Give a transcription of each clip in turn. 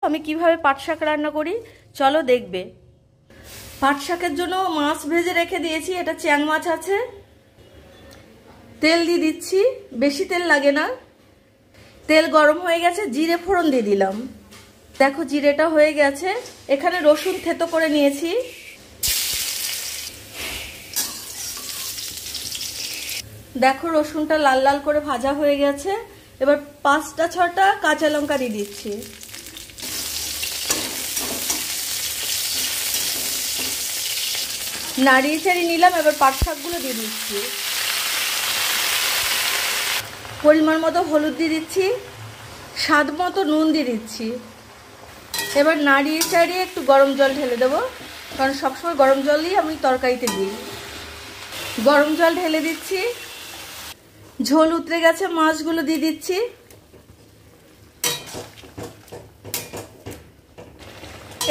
আমি কিভাবে পাট শাক রান্না করি, চলো দেখবে। পাট শাকের জন্য মাছ ভেজে রেখে দিয়েছি, এটা চ্যাং মাছ আছে। তেল দিয়ে দিচ্ছি, বেশি তেল লাগে না। তেল গরম হয়ে গেছে, জিরে ফোড়ন দিয়ে দিলাম। দেখো জিরেটা হয়ে গেছে। এখানে রসুন থেতো করে নিয়েছি। দেখো রসুনটা লাল লাল করে ভাজা হয়ে গেছে। এবার 5-6টা কাঁচা লঙ্কা দিয়ে দিচ্ছি। নাড়িয়ে চাড়িয়ে নিলাম। এবার পাট শাকগুলো দিয়ে দিচ্ছি। পরিমাণ মতো হলুদ দিয়ে দিচ্ছি, স্বাদ মতো নুন দিয়ে দিচ্ছি। এবার নাড়িয়ে চাড়িয়ে একটু গরম জল ঢেলে দেবো, কারণ সবসময় গরম জলই আমি তরকারিতে দিই। গরম জল ঢেলে দিচ্ছি। ঝোল উতরে গেছে, মাছগুলো দিয়ে দিচ্ছি।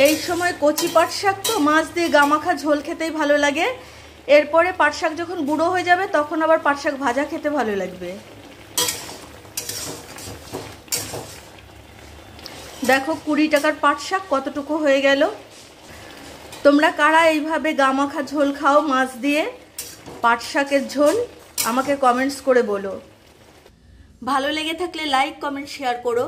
এই সময় কচি পাট শাক তো মাছ দিয়ে গামাখা ঝোল খেতেই ভালো লাগে। এরপরে পাট শাক যখন বুড়ো হয়ে যাবে তখন আবার পাট শাক ভাজা খেতে ভালো লাগবে। দেখো 20 টাকার পাট শাক কতটুকু হয়ে গেল। তোমরা কারা এইভাবে গামাখা ঝোল খাও মাছ দিয়ে পাট শাকের ঝোল, আমাকে কমেন্টস করে বলো। ভালো লেগে থাকলে লাইক, কমেন্ট, শেয়ার করো।